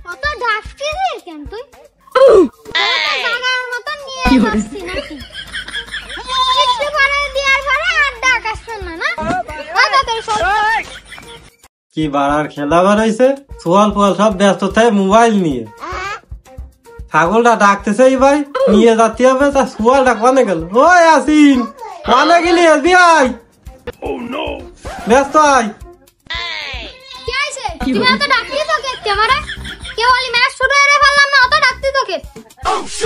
কত ঢাকছি রে কেন তুই জায়গার মতন নিয়ে যাচ্ছি নাকি একটু পরে দিয়ার পরে আর ডাক আসবেন না কি বাড়ার খেলা বাড়াইছে সোয়াল ফোয়াল সব ব্যস্ত থাকে মোবাইল নিয়ে ছাগলটা ডাকতেছে ভাই নিয়ে যাতে হবে তা সোয়ালটা কনে গেল ওই আসিন কনে গেলি ভাই ব্যস্ত আয় কি আইছে তুমি এত ডাকলি তো কে আমারে কেউ বলি ম্যাচ শুরু হয়ে ফেললাম না অত ডাকতি তোকে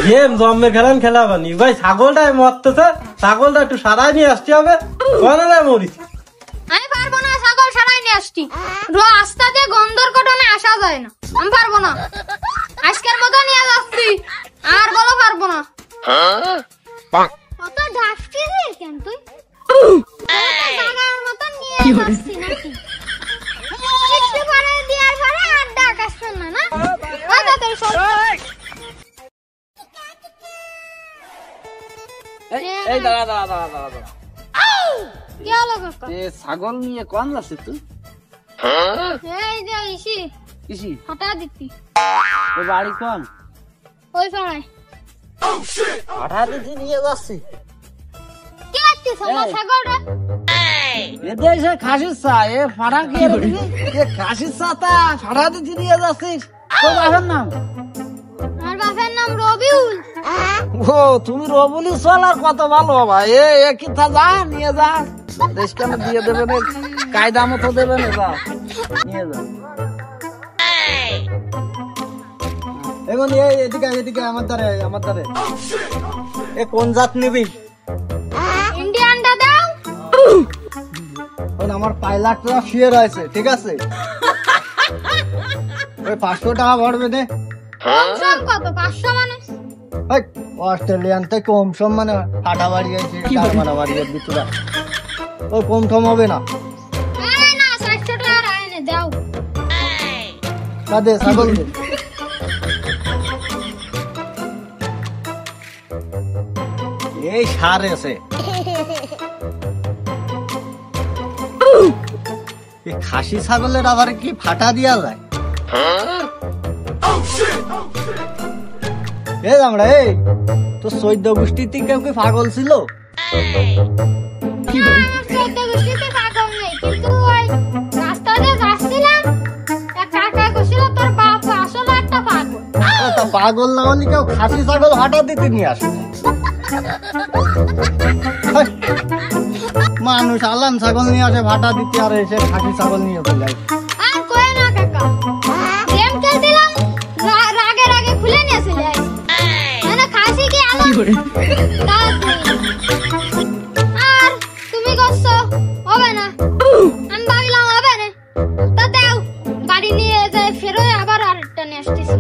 গেম জম্মে খেলান খেলাবানি ভাই ছাগলটাই মরতেছে ছাগলটা একটু সারাই নিয়ে আসতে হবে কনে না মরিস আমি পারবো না ছাগল সারাই নিয়ে আসছি রাস্তা দিয়ে গন্ধর কটনে আসা যায় না আমি পারবো না আজকের মতো নিয়ে যাচ্ছি আর বলো পারবো না কত ঢাকছি রে কেন তুই জায়গার মতন নিয়ে যাচ্ছি নাকি একটু পরে দিয়ার পরে আর ডাক আসবেন না এই দাঁড়া দাঁড়া দাঁড়া দাঁড়া দাঁড়া কি হলো কাকা ছাগল নিয়ে কোন যাচ্ছে তুই এই যে ইসি কিসি হটা দিতি তোর বাড়ি কোন ওই পাড়ায় হঠাৎ নিয়ে যাচ্ছি কি লাগছে আমার ছাগলটা এদেশে খাসির চা এ ফাড়া কি এ খাসির চা তা ফাড়া দিতে নিয়ে যাচ্ছিস তোর বাপের নাম আমার বাপের নাম রবিউল ও তুমি রবুলি চল আর কত ভালো বাবা এ কিথা যা নিয়ে যা দেশ কেন দিয়ে দেবে না কায়দা মতো দেবে না যা নিয়ে যা এখন এদিকে এদিকে আমার দ্বারে এ কোন জাত নিবি ইন্ডিয়ানটা দাও আমার পাইলাটরা শুয়ে রয়েছে ঠিক আছে ওই 500 টাকা ভরবে নে কম কত 500 মানে অস্ট্রেলিয়ান থেকে কম সম মানে ফাটা বাড়ি আছে মারা বাড়ি ভিতরে ওই কম ঠম হবে না এই না 600 টাকা আইনে দাও দে ছাগল দে এই সার আছে খাসি ছাগলের আবার কি ফাটা দিয়া যায় আমরা এই তো 14 গোষ্ঠীতে কেউ কি পাগল ছিল পাগল না হলে কেউ খাসি ছাগল ফাটা দিতে নিয়ে আসে মানুষ আলাম ছাগল নিয়ে আসে ভাটা দিতে আর এসে খাসি ছাগল নিয়ে চলে যায় আর তুমি করছো হবে না আমি ভাবলাম হবে না তা দাও বাড়ি নিয়ে যাই ফেরো আবার আরেকটা নিয়ে আসতেছি